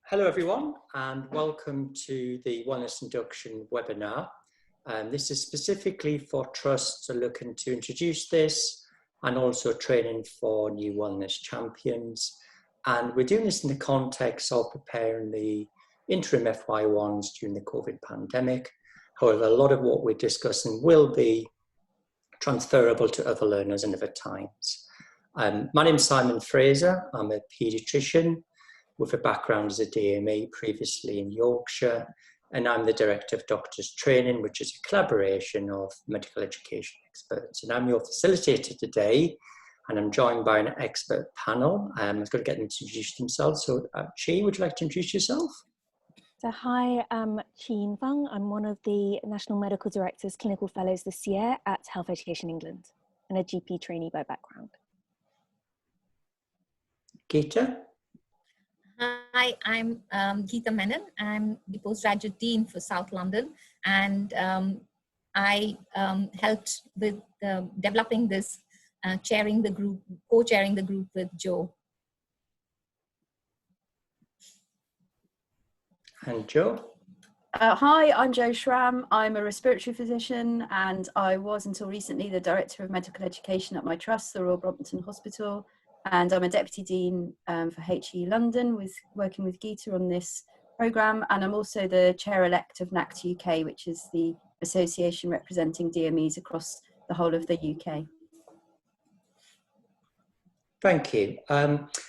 Hello everyone, and welcome to the Wellness Induction webinar. This is specifically for trusts looking to introduce this and also training for new wellness champions. And we're doing this in the context of preparing the interim FY1s during the COVID pandemic. However, a lot of what we're discussing will be transferable to other learners and other times. My name is Simon Fraser. I'm a paediatrician with a background as a DME previously in Yorkshire, and I'm the Director of Doctors Training, which is a collaboration of medical education experts. And I'm your facilitator today, and I'm joined by an expert panel. I was going to get them to introduce themselves. So, Chi, would you like to introduce yourself? So hi, I'm Chi Fang. I'm one of the National Medical Director's Clinical Fellows this year at Health Education England, and a GP trainee by background. Geeta? Hi, I'm Geeta Menon. I'm the Postgraduate Dean for South London, and I helped with developing this, chairing the group, co-chairing the group with Joe. And Joe? Hi, I'm Jo Schramm. I'm a respiratory physician, and I was until recently the Director of Medical Education at my trust, the Royal Brompton Hospital. And I'm a Deputy Dean for HEE London, working with Geeta on this programme. And I'm also the Chair-elect of NACT UK, which is the association representing DMEs across the whole of the UK. Thank you.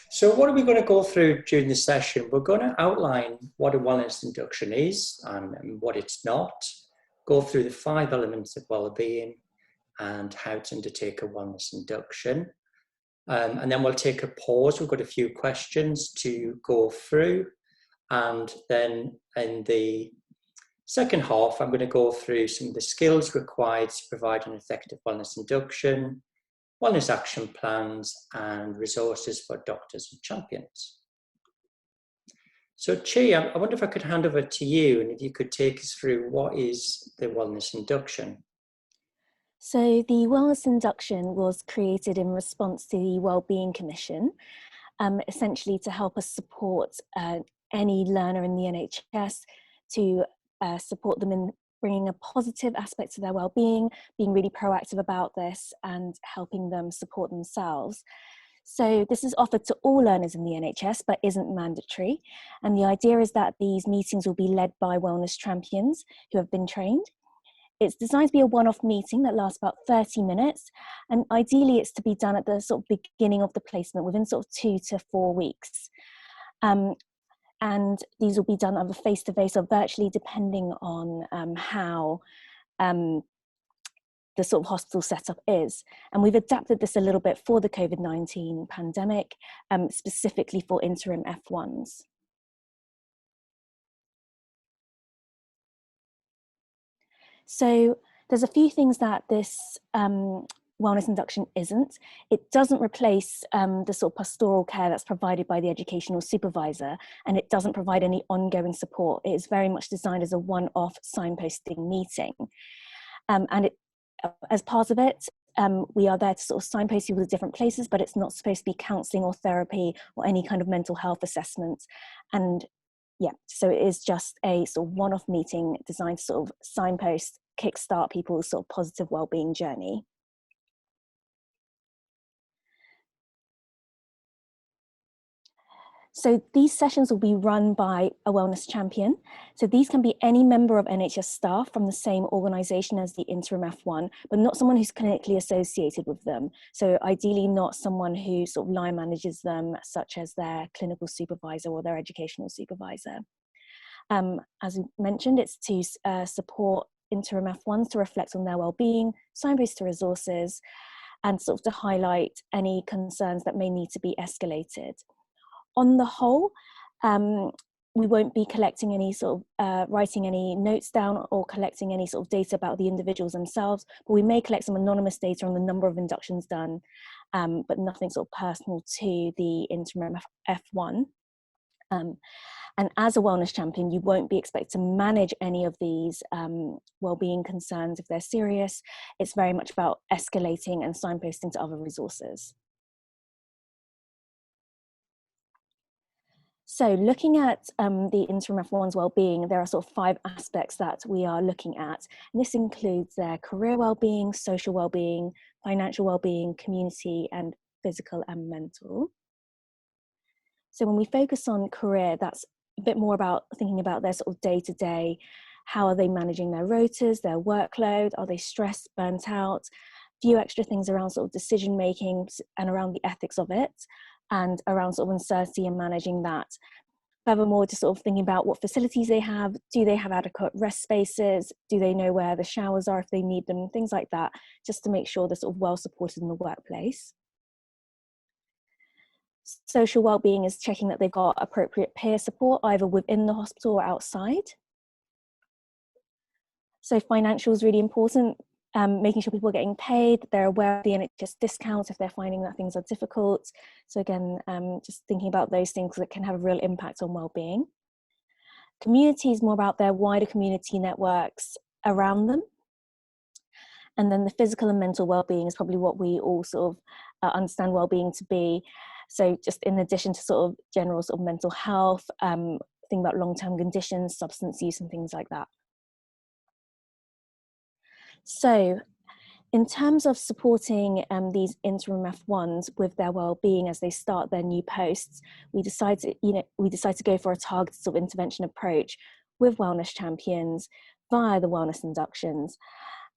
So what are we going to go through during the session? We're going to outline what a wellness induction is and what it's not, go through the 5 elements of wellbeing and how to undertake a wellness induction. And then we'll take a pause. We've got a few questions to go through. And then in the second half, I'm going to go through some of the skills required to provide an effective wellness induction, wellness action plans, and resources for doctors and champions. So Chi, I wonder if I could hand over to you and if you could take us through what is the wellness induction. So the Wellness Induction was created in response to the Wellbeing Commission, essentially to help us support any learner in the NHS, to support them in bringing a positive aspect to their wellbeing, being really proactive about this and helping them support themselves. So this is offered to all learners in the NHS, but isn't mandatory. And the idea is that these meetings will be led by wellness champions who have been trained. It's designed to be a one-off meeting that lasts about 30 minutes, and ideally it's to be done at the sort of beginning of the placement within sort of 2 to 4 weeks. And these will be done either face-to-face or virtually, depending on how the sort of hospital setup is. And we've adapted this a little bit for the COVID-19 pandemic, specifically for interim F1s. So there's a few things that this wellness induction isn't. It doesn't replace the sort of pastoral care that's provided by the educational supervisor, and it doesn't provide any ongoing support. It is very much designed as a one-off signposting meeting. And as part of it, we are there to sort of signpost you to different places, but it's not supposed to be counselling or therapy or any kind of mental health assessment. And yeah, so it is just a sort of one-off meeting designed to sort of signpost, kickstart people's sort of positive wellbeing journey. So these sessions will be run by a wellness champion. So these can be any member of NHS staff from the same organisation as the interim F1, but not someone who's clinically associated with them. So ideally not someone who sort of line manages them, such as their clinical supervisor or their educational supervisor. As we mentioned, it's to support interim F1s to reflect on their wellbeing, signpost to resources, and sort of to highlight any concerns that may need to be escalated. On the whole, we won't be collecting any sort of, writing any notes down or collecting any sort of data about the individuals themselves, but we may collect some anonymous data on the number of inductions done, but nothing sort of personal to the interim F1. And as a wellness champion, you won't be expected to manage any of these wellbeing concerns if they're serious. It's very much about escalating and signposting to other resources. So looking at the Interim F1's wellbeing, there are sort of 5 aspects that we are looking at. And this includes their career wellbeing, social wellbeing, financial wellbeing, community, and physical and mental. So when we focus on career, that's a bit more about thinking about their sort of day-to-day. How are they managing their rotas, their workload? Are they stressed, burnt out? A few extra things around sort of decision making and around the ethics of it, and around sort of uncertainty and managing that. Furthermore, just sort of thinking about what facilities they have. Do they have adequate rest spaces? Do they know where the showers are if they need them? Things like that, just to make sure they're sort of well supported in the workplace. Social wellbeing is checking that they've got appropriate peer support, either within the hospital or outside. So financial is really important, making sure people are getting paid, they're aware of the NHS discounts if they're finding that things are difficult. So again, just thinking about those things that can have a real impact on wellbeing. Community is more about their wider community networks around them. And then the physical and mental well-being is probably what we all sort of understand well-being to be. So just in addition to sort of general sort of mental health, think about long-term conditions, substance use and things like that. So in terms of supporting these interim F1s with their well-being as they start their new posts, we decide to go for a targeted sort of intervention approach with wellness champions via the Wellness Inductions.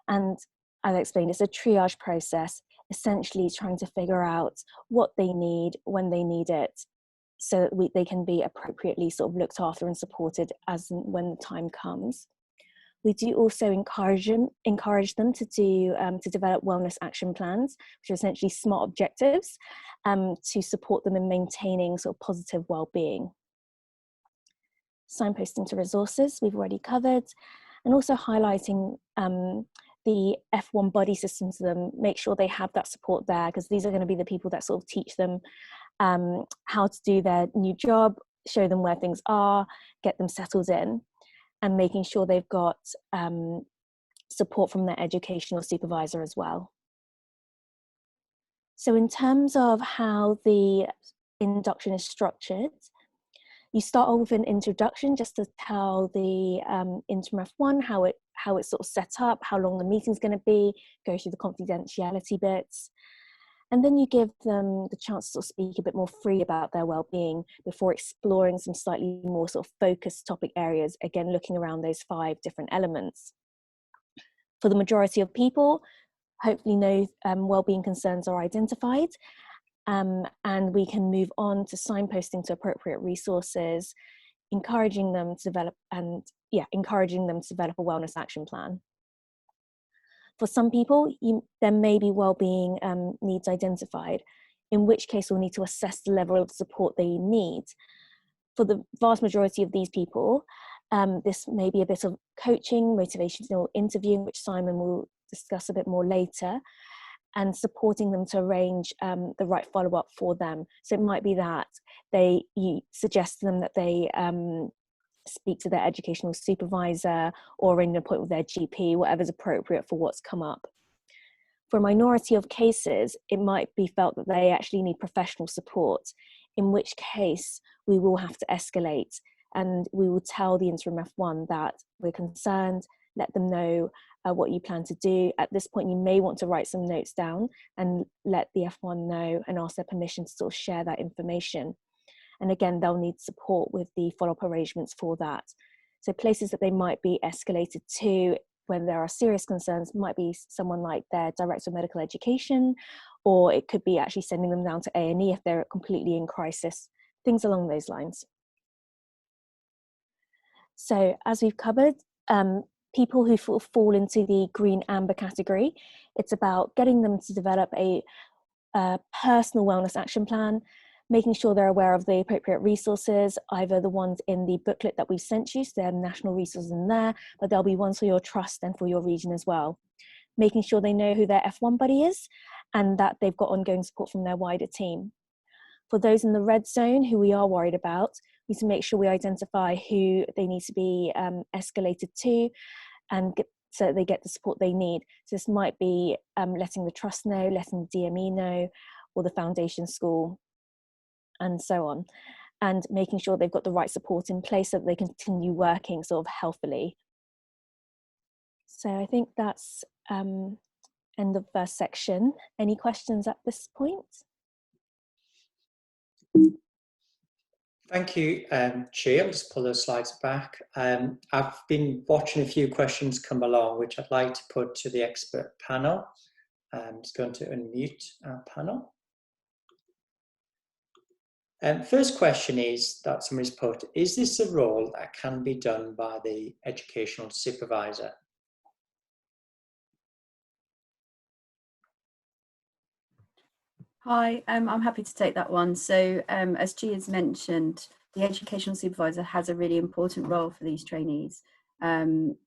And as I explained, it's a triage process, essentially trying to figure out what they need, when they need it, so that they can be appropriately sort of looked after and supported as and when the time comes. We do also encourage them to develop wellness action plans, which are essentially SMART objectives, to support them in maintaining sort of positive well-being. Signposting to resources, we've already covered, and also highlighting the F1 buddy system to them, make sure they have that support there, because these are going to be the people that sort of teach them how to do their new job, show them where things are, get them settled in, and making sure they've got support from their educational supervisor as well. So in terms of how the induction is structured, you start off with an introduction just to tell the interim F1 how it's sort of set up, how long the meeting's going to be, go through the confidentiality bits. And then you give them the chance to sort of speak a bit more free about their well-being before exploring some slightly more sort of focused topic areas, again, looking around those 5 different elements. For the majority of people, hopefully no well-being concerns are identified, and we can move on to signposting to appropriate resources, encouraging them to develop a wellness action plan. For some people, there may be wellbeing needs identified, in which case we'll need to assess the level of support they need. For the vast majority of these people, this may be a bit of coaching, motivational interviewing, which Simon will discuss a bit more later, and supporting them to arrange the right follow-up for them. So it might be that you suggest to them that they speak to their educational supervisor or arrange an appointment with their GP, whatever's appropriate for what's come up. For a minority of cases, it might be felt that they actually need professional support, in which case we will have to escalate and we will tell the interim F1 that we're concerned, let them know what you plan to do. At this point, you may want to write some notes down and let the F1 know and ask their permission to sort of share that information. And again, they'll need support with the follow-up arrangements for that. So places that they might be escalated to when there are serious concerns might be someone like their Director of Medical Education, or it could be actually sending them down to A&E if they're completely in crisis, things along those lines. So as we've covered, people who fall into the green-amber category, it's about getting them to develop a personal wellness action plan, making sure they're aware of the appropriate resources, either the ones in the booklet that we've sent you, so there are national resources in there, but there'll be ones for your trust and for your region as well. Making sure they know who their F1 buddy is and that they've got ongoing support from their wider team. For those in the red zone who we are worried about, we need to make sure we identify who they need to be escalated to and so that they get the support they need. So this might be letting the trust know, letting the DME know, or the foundation school, and so on. and making sure they've got the right support in place so that they continue working sort of healthily. So I think that's end of first section. Any questions at this point? Thank you, Chi. I'll just pull those slides back. I've been watching a few questions come along, which I'd like to put to the expert panel. I'm just going to unmute our panel. First question is that somebody's put, is this a role that can be done by the educational supervisor? Hi, I'm happy to take that one. So as G has mentioned, the educational supervisor has a really important role for these trainees.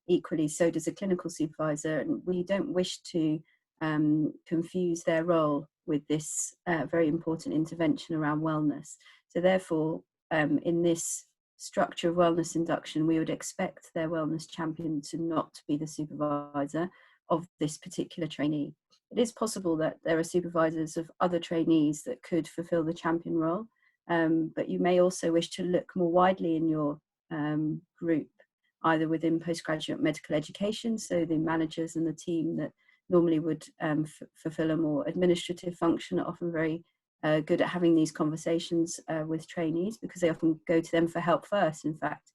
Equally, so does a clinical supervisor, and we don't wish to confuse their role with this very important intervention around wellness. So therefore, in this structure of wellness induction, we would expect their wellness champion to not be the supervisor of this particular trainee. It is possible that there are supervisors of other trainees that could fulfill the champion role, but you may also wish to look more widely in your group, either within postgraduate medical education, so the managers and the team that normally would fulfill a more administrative function are often very good at having these conversations with trainees, because they often go to them for help first, in fact.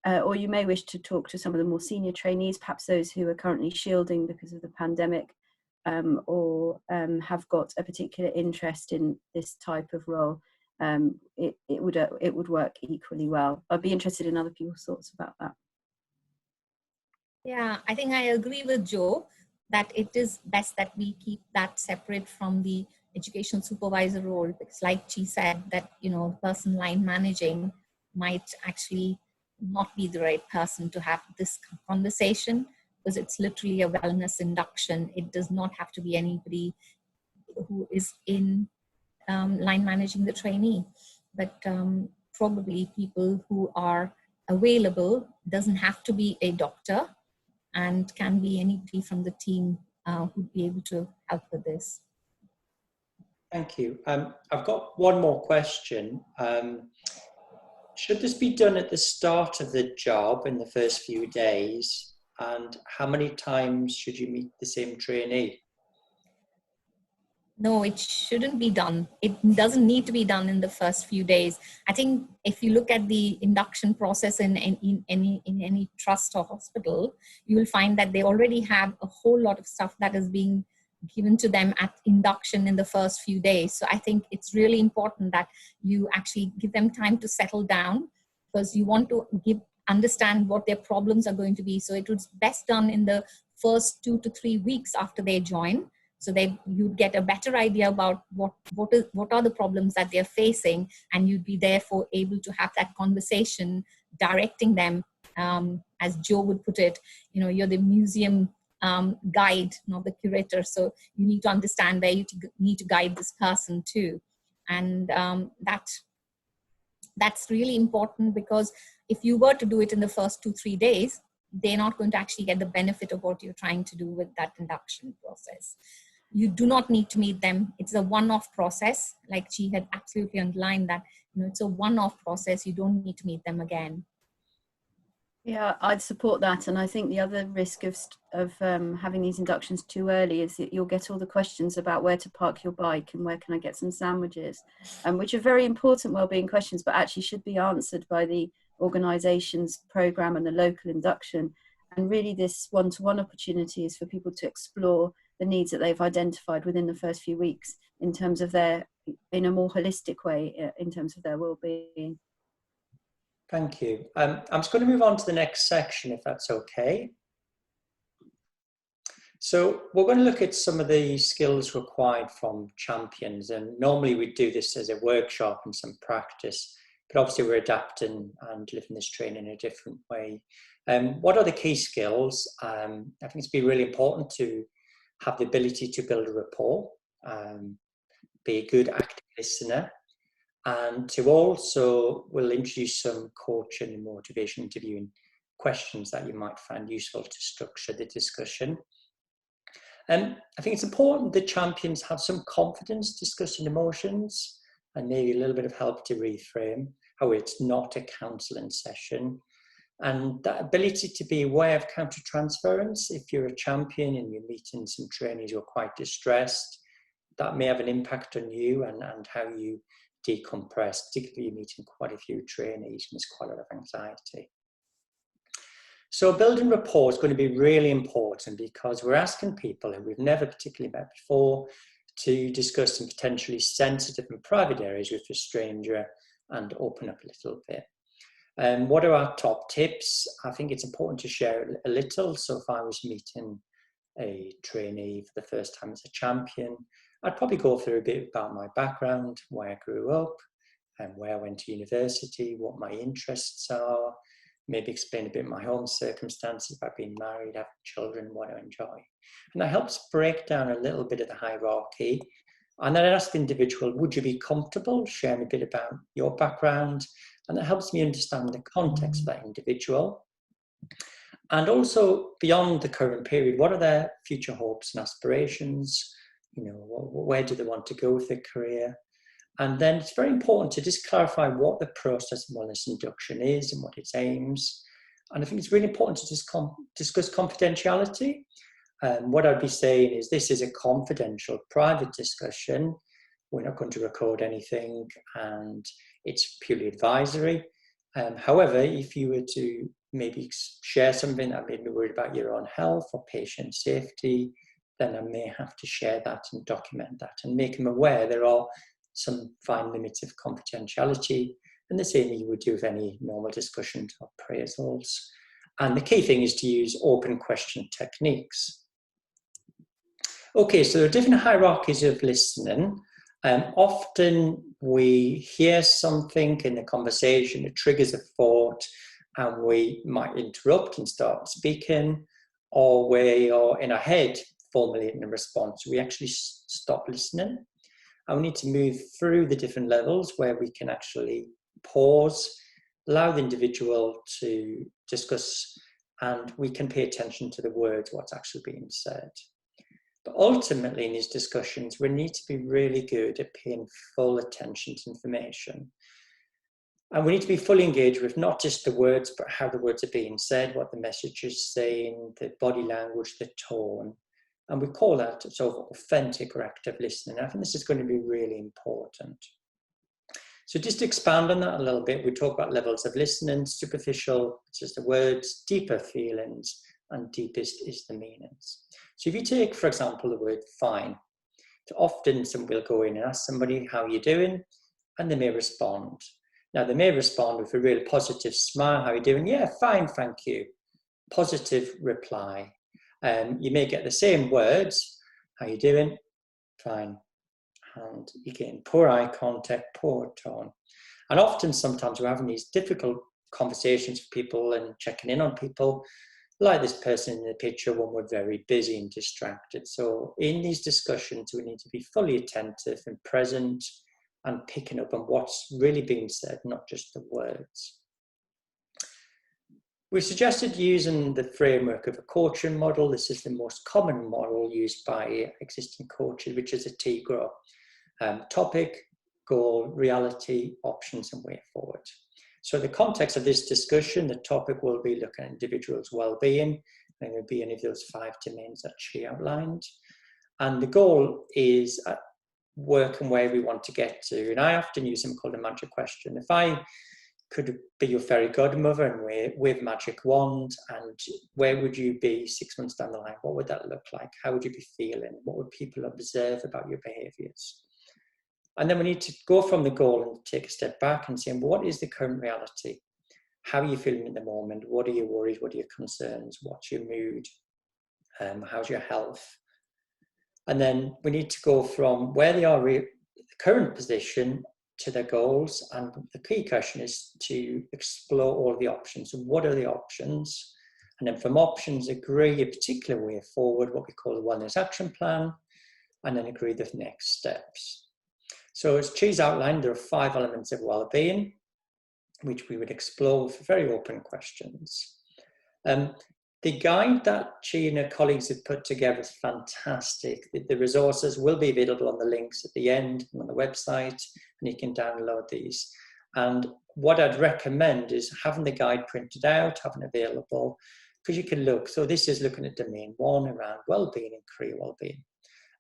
Or you may wish to talk to some of the more senior trainees, perhaps those who are currently shielding because of the pandemic, or have got a particular interest in this type of role. It would work equally well. I'd be interested in other people's thoughts about that. Yeah, I think I agree with Jo that it is best that we keep that separate from the educational supervisor role, because like she said, that, you know, the person line managing might actually not be the right person to have this conversation, because it's literally a wellness induction. It does not have to be anybody who is in line managing the trainee, but probably people who are available. Doesn't have to be a doctor, and can be anybody from the team who'd be able to help with this. Thank you. I've got one more question. Should this be done at the start of the job in the first few days? And how many times should you meet the same trainee? No, it shouldn't be done. It doesn't need to be done in the first few days. I think if you look at the induction process in any trust or hospital, you will find that they already have a whole lot of stuff that is being given to them at induction in the first few days. So I think it's really important that you actually give them time to settle down, because you want to understand what their problems are going to be. So it was best done in the first 2 to 3 weeks after they join, so that you'd get a better idea about what are the problems that they're facing, and you'd be therefore able to have that conversation, directing them, as Jo would put it, you know, you're the museum guide, not the curator. So you need to understand where you need to guide this person to. And that's really important, because if you were to do it in the first 2-3 days, they're not going to actually get the benefit of what you're trying to do with that induction process. You do not need to meet them. It's a one-off process. Like she had absolutely underlined that, you know, it's a one-off process. You don't need to meet them again. Yeah, I'd support that. And I think the other risk of having these inductions too early is that you'll get all the questions about where to park your bike and where can I get some sandwiches, which are very important wellbeing questions, but actually should be answered by the organisation's programme and the local induction. And really this one-to-one opportunity is for people to explore the needs that they've identified within the first few weeks in terms of in a more holistic way, in terms of their well-being. Thank you. I'm just going to move on to the next section, if that's okay. So we're going to look at some of the skills required from champions, and normally we do this as a workshop and some practice, but obviously we're adapting and living this training in a different way. What are the key skills? I think it's been really important to have the ability to build a rapport, be a good active listener, and to also, we'll introduce some coaching and motivation interviewing questions that you might find useful to structure the discussion. I think it's important that champions have some confidence discussing emotions and maybe a little bit of help to reframe how it's not a counselling session. And that ability to be aware of counter-transference. If you're a champion and you're meeting some trainees who are quite distressed, that may have an impact on you and how you decompress, particularly you're meeting quite a few trainees and there's quite a lot of anxiety. So building rapport is going to be really important because we're asking people who we've never particularly met before to discuss some potentially sensitive and private areas with a stranger and open up a little bit. What are our top tips? I think it's important to share a little. So if I was meeting a trainee for the first time as a champion, I'd probably go through a bit about my background, where I grew up, and where I went to university, what my interests are, maybe explain a bit my home circumstances about being married, having children, what I enjoy. And that helps break down a little bit of the hierarchy. And then I'd ask the individual, would you be comfortable sharing a bit about your background? And that helps me understand the context of that individual. And also beyond the current period, what are their future hopes and aspirations? You know, where do they want to go with their career? And then it's very important to just clarify what the process of wellness induction is and what its aims. And I think it's really important to just discuss confidentiality. What I'd be saying is this is a confidential, private discussion. We're not going to record anything and it's purely advisory. However, if you were to maybe share something that made me worried about your own health or patient safety, then I may have to share that and document that and make them aware there are some fine limits of confidentiality, and the same you would do with any normal discussions or appraisals. And the key thing is to use open question techniques. Okay, so there are different hierarchies of listening. Often we hear something in a conversation, it triggers a thought, and we might interrupt and start speaking, or we are in our head formulating a response. We actually stop listening. And we need to move through the different levels where we can actually pause, allow the individual to discuss, and we can pay attention to the words, what's actually being said. But ultimately in these discussions, we need to be really good at paying full attention to information. And we need to be fully engaged with not just the words, but how the words are being said, what the message is saying, the body language, the tone. And we call that sort of authentic or active listening. I think this is going to be really important. So just to expand on that a little bit, we talk about levels of listening: superficial, it's just the words; deeper feelings; and deepest is the meanings. So if you take, for example, the word fine, so often somebody will go in and ask somebody, how are you doing? And they may respond. Now they may respond with a really positive smile, how are you doing? Yeah, fine, thank you. Positive reply. You may get the same words, how you doing? Fine. And again, poor eye contact, poor tone. And often sometimes we're having these difficult conversations with people and checking in on people, like this person in the picture when we're very busy and distracted. So in these discussions, we need to be fully attentive and present and picking up on what's really being said, not just the words. We suggested using the framework of a coaching model. This is the most common model used by existing coaches, which is a T-GROW. Topic, goal, reality, options, and way forward. So the context of this discussion, the topic will be looking at individuals' well-being, and it will be any of those 5 domains that she outlined. And the goal is working where we want to get to. And I often use something called a magic question. If I could be your fairy godmother and wave a magic wand, and where would you be 6 months down the line? What would that look like? How would you be feeling? What would people observe about your behaviours? And then we need to go from the goal and take a step back and say, well, what is the current reality? How are you feeling at the moment? What are your worries? What are your concerns? What's your mood? How's your health? And then we need to go from where they are, the current position, to their goals. And the key question is to explore all the options. So what are the options? And then from options, agree a particular way forward, what we call a wellness action plan, and then agree the next steps. So as Chi's outlined, there are 5 elements of well-being, which we would explore with very open questions. The guide that she and her colleagues have put together is fantastic. The resources will be available on the links at the end and on the website, and you can download these. And what I'd recommend is having the guide printed out, having it available, because you can look. So this is looking at domain 1 around well-being and career well-being.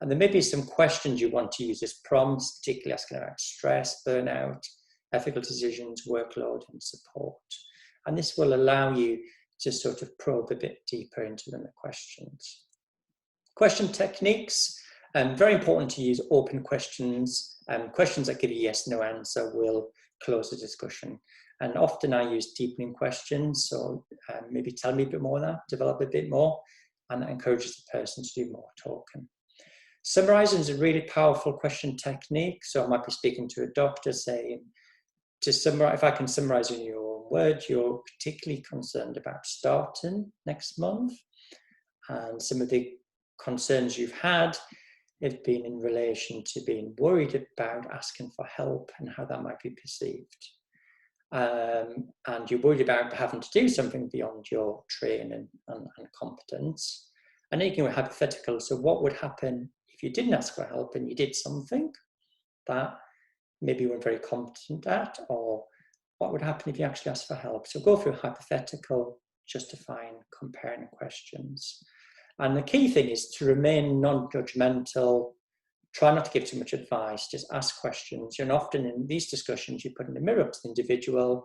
And there may be some questions you want to use as prompts, particularly asking about stress, burnout, ethical decisions, workload, and support. And this will allow you to sort of probe a bit deeper into them, the questions. Question techniques, very important to use open questions. Questions that give you yes, no answer will close the discussion. And often I use deepening questions, so maybe tell me a bit more of that, develop a bit more, and that encourages the person to do more talking. Summarizing is a really powerful question technique. So I might be speaking to a doctor saying, to summarize, if I can summarize in your own words, you're particularly concerned about starting next month. And some of the concerns you've had have been in relation to being worried about asking for help and how that might be perceived. And you're worried about having to do something beyond your training and competence. And then you can go hypothetical. So what would happen if you didn't ask for help and you did something that maybe you weren't very competent at, or what would happen if you actually asked for help? So go through hypothetical, justifying, comparing questions. And the key thing is to remain non-judgmental, try not to give too much advice, just ask questions. And often in these discussions, you put in the mirror up to the individual,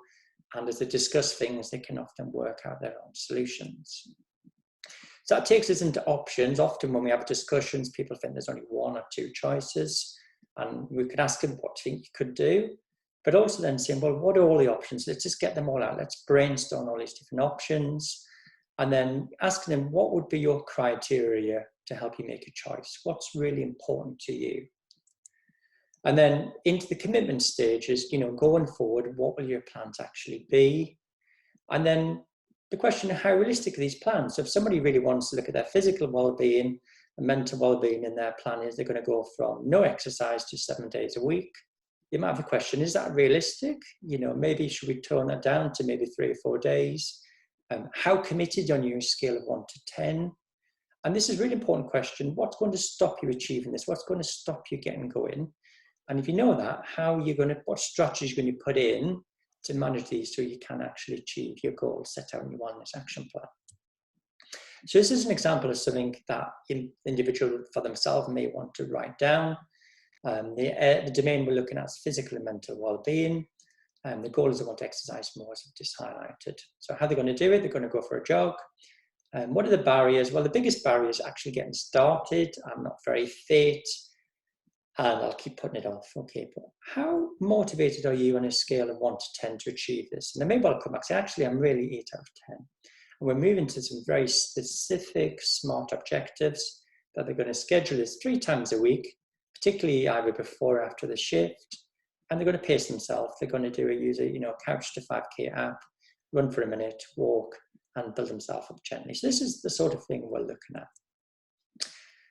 and as they discuss things, they can often work out their own solutions. So that takes us into options. Often when we have discussions, people think there's only one or two choices, and we could ask them what do you think you could do, but also then saying, well, what are all the options? Let's just get them all out. Let's brainstorm all these different options, and then asking them, what would be your criteria to help you make a choice? What's really important to you? And then into the commitment stages, going forward, what will your plans actually be? And then the question of how realistic are these plans? So if somebody really wants to look at their physical well-being and mental well-being, in their plan is they're going to go from no exercise to 7 days a week, you might have a question, is that realistic? Maybe should we tone that down to maybe 3 or 4 days? How committed on your scale of 1 to 10? And this is a really important question. What's going to stop you achieving this? What's going to stop you getting going? And if you know that, what strategies are you going to put in to manage these so you can actually achieve your goals set out in your wellness action plan? So this is an example of something that an individual for themselves may want to write down. The domain we're looking at is physical and mental well-being. And the goal is they want to exercise more, as I've just highlighted. So how they're going to do it, they're going to go for a jog. And what are the barriers? Well, the biggest barrier is actually getting started. I'm not very fit, and I'll keep putting it off. Okay, but how motivated are you on a scale of 1 to 10 to achieve this? And then maybe I'll come back and say, actually, I'm really 8 out of 10. And we're moving to some very specific, smart objectives that they're going to schedule this 3 times a week, particularly either before or after the shift. And they're going to pace themselves. They're going to use a couch to 5K app, run for a minute, walk, and build themselves up gently. So this is the sort of thing we're looking at.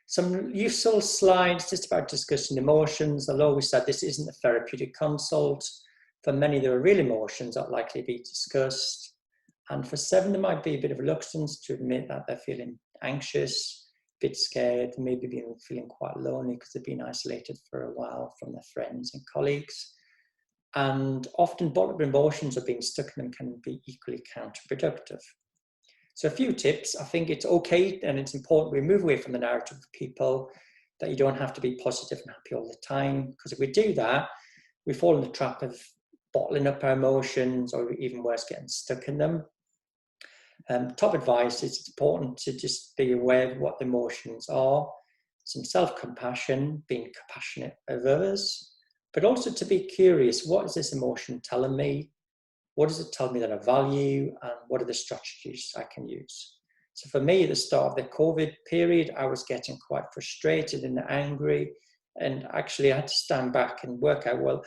Some useful slides just about discussing emotions. Although we said this isn't a therapeutic consult, for many there are real emotions that are likely to be discussed. And for 7, there might be a bit of reluctance to admit that they're feeling anxious, a bit scared, maybe feeling quite lonely because they've been isolated for a while from their friends and colleagues. And often bottled emotions or being stuck in them can be equally counterproductive. So a few tips. I think it's okay and it's important we move away from the narrative of people that you don't have to be positive and happy all the time, because if we do that, we fall in the trap of bottling up our emotions, or even worse, getting stuck in them. Top advice is it's important to just be aware of what the emotions are, some self-compassion, being compassionate of others, but also to be curious, what is this emotion telling me? What does it tell me that I value, and what are the strategies I can use? So for me, at the start of the COVID period, I was getting quite frustrated and angry, and actually I had to stand back and work out, well,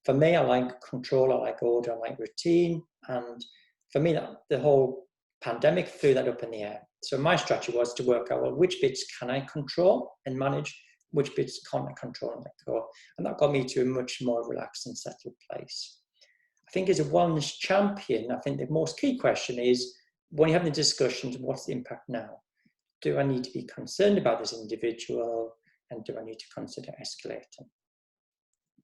for me, I like control, I like order, I like routine, and for me, the whole pandemic threw that up in the air. So my strategy was to work out, well, which bits can I control and manage, which bits can't I control and let go, and that got me to a much more relaxed and settled place. I think as a wellness champion, I think the most key question is, when you're having the discussions, what's the impact now? Do I need to be concerned about this individual, and do I need to consider escalating?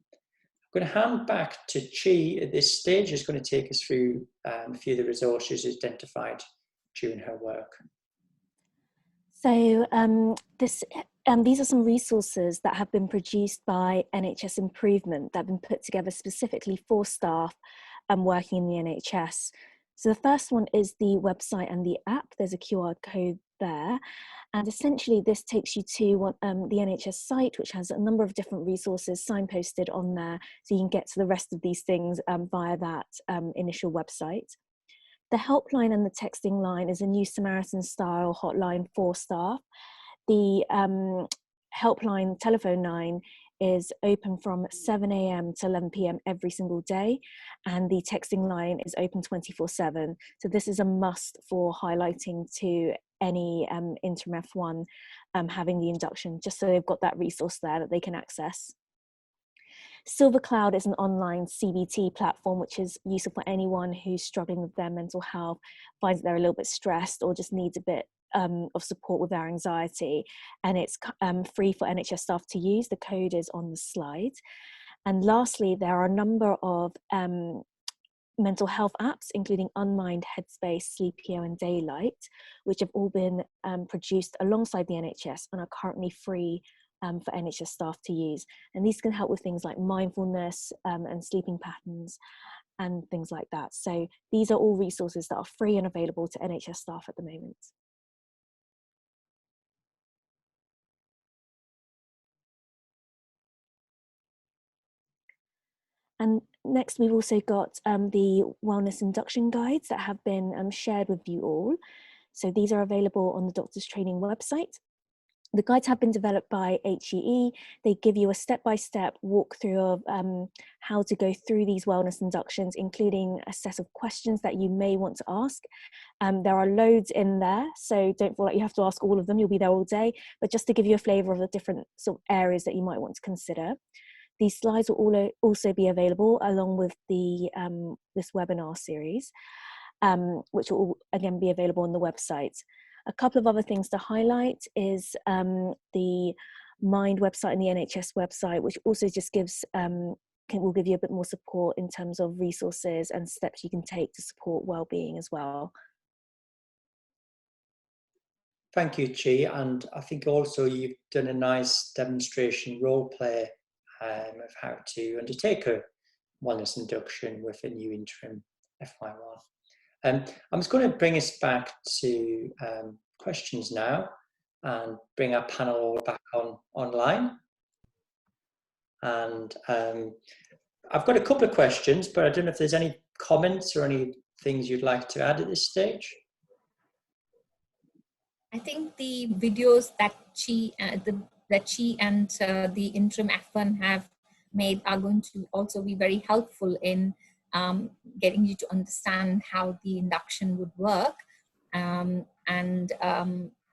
I'm going to hand back to Chi at this stage, who's going to take us through a few of the resources identified during her work. So these are some resources that have been produced by NHS Improvement that have been put together specifically for staff working in the NHS. So the first one is the website and the app. There's a QR code there. And essentially this takes you to the NHS site, which has a number of different resources signposted on there. So you can get to the rest of these things via that initial website. The helpline and the texting line is a new Samaritan style hotline for staff. The helpline telephone line is open from 7 a.m. to 11 p.m. every single day, and the texting line is open 24/7. So this is a must for highlighting to any interim F1 having the induction, just so they've got that resource there that they can access. Silver Cloud is an online CBT platform which is useful for anyone who's struggling with their mental health, finds that they're a little bit stressed or just needs a bit of support with their anxiety. And it's free for NHS staff to use. The code is on the slide. And lastly, there are a number of mental health apps, including Unmind, Headspace, Sleepio and Daylight, which have all been produced alongside the NHS and are currently free for NHS staff to use. And these can help with things like mindfulness and sleeping patterns and things like that. So these are all resources that are free and available to NHS staff at the moment. And next, we've also got the Wellness Induction guides that have been shared with you all. So these are available on the DoctorsTraining website. The guides have been developed by HEE. They give you a step-by-step walkthrough of how to go through these wellness inductions, including a set of questions that you may want to ask. There are loads in there, so don't feel like you have to ask all of them. You'll be there all day, but just to give you a flavour of the different sort of areas that you might want to consider. These slides will also be available along with the this webinar series, which will again be available on the website. A couple of other things to highlight is the Mind website and the NHS website, which also just gives will give you a bit more support in terms of resources and steps you can take to support wellbeing as well. Thank you, Chi, and I think also you've done a nice demonstration role play of how to undertake a wellness induction with a new interim FY1. I'm just going to bring us back to questions now and bring our panel all back online. And I've got a couple of questions, but I don't know if there's any comments or any things you'd like to add at this stage. I think the videos that Chi and the interim F1 have made are going to also be very helpful in getting you to understand how the induction would work.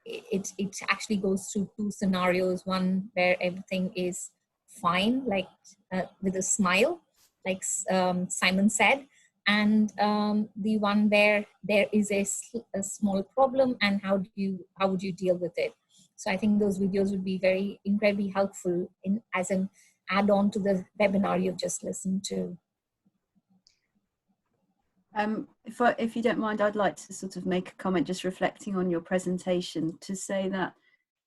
It actually goes through two scenarios, one where everything is fine, like with a smile, like Simon said, and the one where there is a small problem and how would you deal with it. So I think those videos would be incredibly helpful as an add-on to the webinar you've just listened to. If you don't mind, I'd like to sort of make a comment just reflecting on your presentation to say that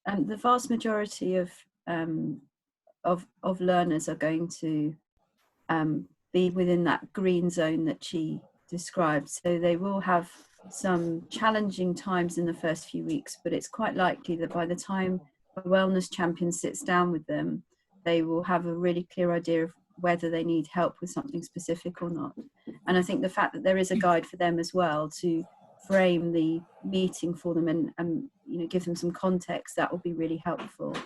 the vast majority of learners are going to be within that green zone that she described. So they will have some challenging times in the first few weeks, but it's quite likely that by the time a wellness champion sits down with them, they will have a really clear idea of whether they need help with something specific or not. And I think the fact that there is a guide for them as well to frame the meeting for them and you know, give them some context, that will be really helpful.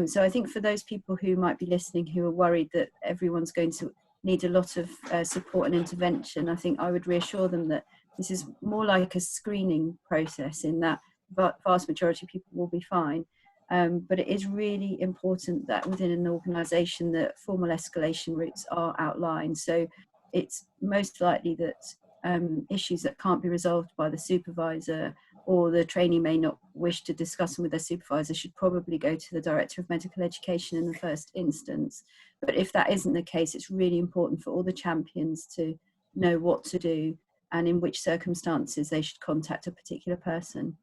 So I think for those people who might be listening who are worried that everyone's going to need a lot of support and intervention, I think I would reassure them that this is more like a screening process, in that vast majority of people will be fine. But it is really important that within an organisation that formal escalation routes are outlined. So it's most likely that issues that can't be resolved by the supervisor, or the trainee may not wish to discuss them with their supervisor, should probably go to the Director of Medical Education in the first instance. But if that isn't the case, it's really important for all the champions to know what to do and in which circumstances they should contact a particular person.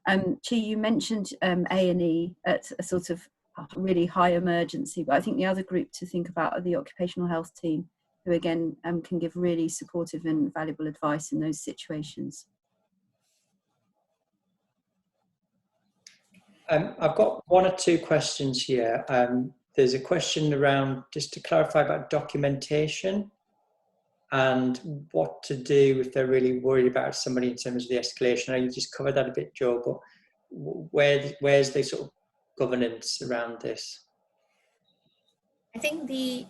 Chi, you mentioned A&E at a sort of really high emergency, but I think the other group to think about are the occupational health team, who again can give really supportive and valuable advice in those situations. I've got one or two questions here. There's a question around, just to clarify, about documentation and what to do if they're really worried about somebody in terms of the escalation. I know you just covered that a bit, Joe, but where's the sort of governance around this? I think the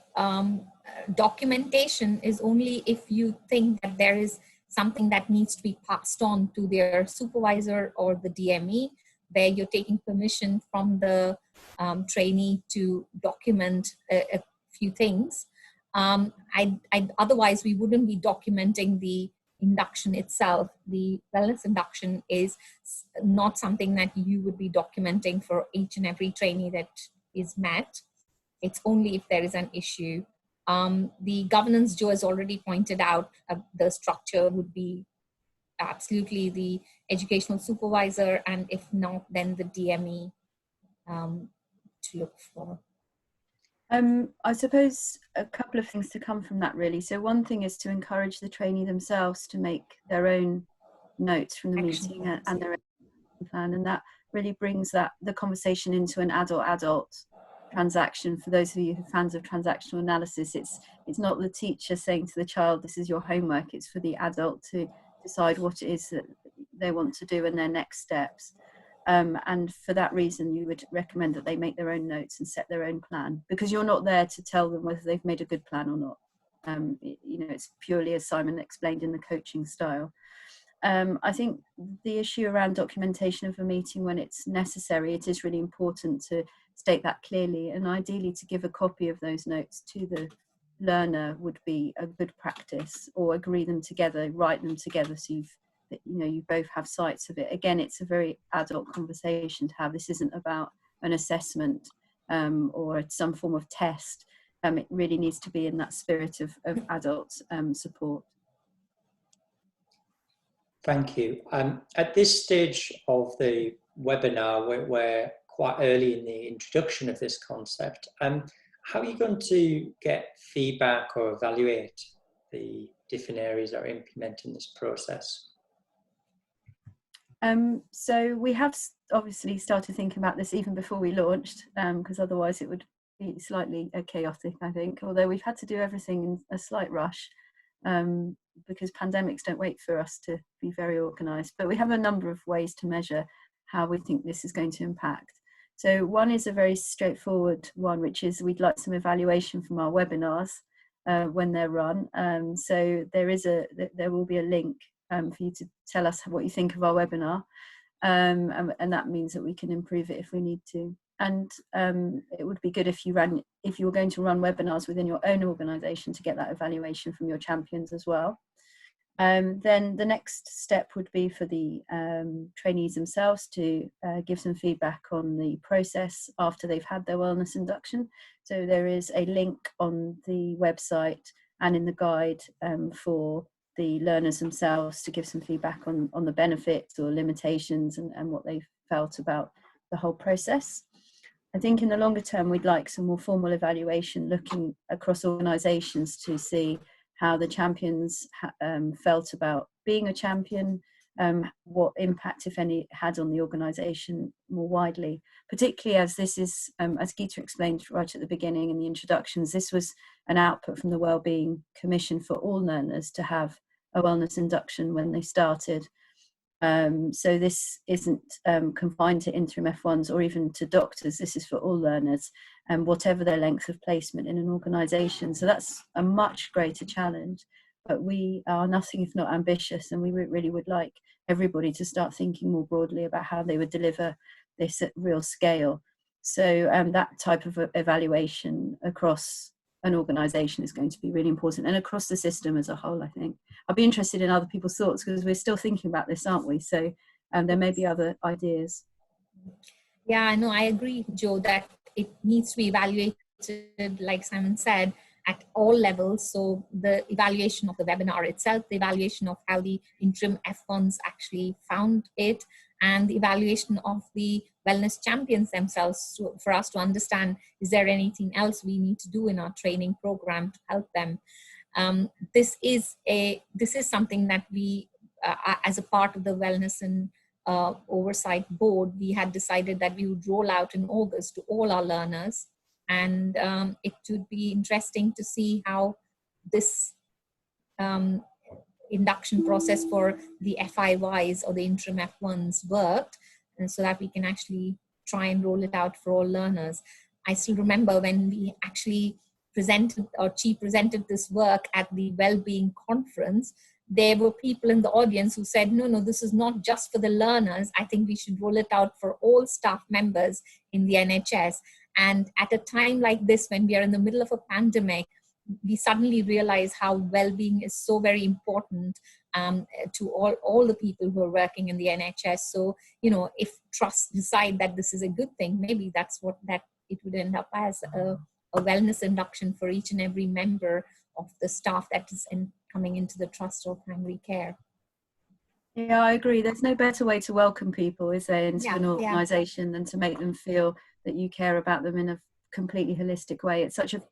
documentation is only if you think that there is something that needs to be passed on to their supervisor or the DME, where you're taking permission from the trainee to document a few things. Otherwise, we wouldn't be documenting the induction itself. The wellness induction is not something that you would be documenting for each and every trainee that is met. It's only if there is an issue. The governance, Joe has already pointed out, the structure would be absolutely the educational supervisor, and if not, then the DME to look for. I suppose a couple of things to come from that, really. So one thing is to encourage the trainee themselves to make their own notes from the meeting and their own plan, and that really brings the conversation into an adult transaction. For those of you who are fans of transactional analysis, it's not the teacher saying to the child, this is your homework. It's for the adult to decide what it is that they want to do and their next steps. And for that reason, you would recommend that they make their own notes and set their own plan, because you're not there to tell them whether they've made a good plan or not. It's purely, as Simon explained, in the coaching style. I think the issue around documentation of a meeting when it's necessary, it is really important to state that clearly, and ideally to give a copy of those notes to the learner would be a good practice, or agree them together, write them together, so you both have sights of it. Again, it's a very adult conversation to have. This isn't about an assessment or some form of test. It really needs to be in that spirit of adult support. Thank you. At this stage of the webinar, we're quite early in the introduction of this concept. How are you going to get feedback or evaluate the different areas that are implementing this process? So we have obviously started thinking about this even before we launched, because otherwise it would be slightly chaotic, I think, although we've had to do everything in a slight rush, because pandemics don't wait for us to be very organised. But we have a number of ways to measure how we think this is going to impact. So one is a very straightforward one, which is we'd like some evaluation from our webinars when they're run. So there will be a link for you to tell us what you think of our webinar, and that means that we can improve it if we need to. And it would be good if you were going to run webinars within your own organisation to get that evaluation from your champions as well. Then the next step would be for the trainees themselves to give some feedback on the process after they've had their wellness induction. So there is a link on the website and in the guide for the learners themselves to give some feedback on the benefits or limitations and what they felt about the whole process. I think in the longer term, we'd like some more formal evaluation looking across organisations to see how the champions felt about being a champion, what impact, if any, it had on the organisation more widely, particularly as this is, as Geeta explained right at the beginning in the introductions, this was an output from the Wellbeing Commission for all learners to have a wellness induction when they started. So this isn't confined to interim F1s or even to doctors. This is for all learners, and whatever their length of placement in an organisation. So that's a much greater challenge, but we are nothing if not ambitious, and we really would like everybody to start thinking more broadly about how they would deliver this at real scale. So that type of evaluation across an organisation is going to be really important, and across the system as a whole, I think. I'd be interested in other people's thoughts, because we're still thinking about this, aren't we? So there may be other ideas. Yeah, no, I agree, Joe, that it needs to be evaluated, like Simon said, at all levels. So the evaluation of the webinar itself, the evaluation of how the interim F1s actually found it, and the evaluation of the wellness champions themselves, for us to understand, is there anything else we need to do in our training program to help them? This is something that we, as a part of the Wellness and Oversight Board, we had decided that we would roll out in August to all our learners. And it would be interesting to see how this induction process for the FIYs or the interim F1s worked, and so that we can actually try and roll it out for all learners. I still remember when we actually presented, or Chi presented this work at the Wellbeing conference, there were people in the audience who said, no, this is not just for the learners. I think we should roll it out for all staff members in the NHS. And at a time like this, when we are in the middle of a pandemic, we suddenly realize how well-being is so very important to all the people who are working in the NHS. So, if trusts decide that this is a good thing, maybe that's what it would end up as, a wellness induction for each and every member of the staff that is coming into the trust or primary care. Yeah, I agree. There's no better way to welcome people, is there, into an organisation than to make them feel that you care about them in a completely holistic way. It's such a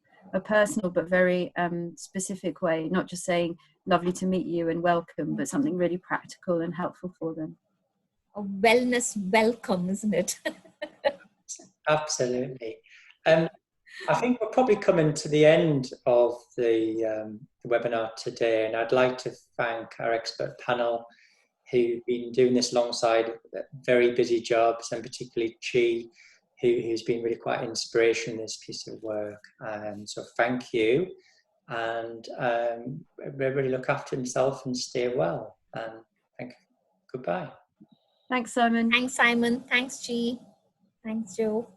personal but very specific way, not just saying lovely to meet you and welcome, but something really practical and helpful for them. A wellness welcome, isn't it? Absolutely. I think we're probably coming to the end of the webinar today, and I'd like to thank our expert panel who've been doing this alongside very busy jobs, and particularly Chi, who's been really quite inspirational in this piece of work. So thank you, and everybody look after himself and stay well. And thank you. Goodbye. Thanks, Simon. Thanks, Simon. Thanks, Chi. Thanks, Joe.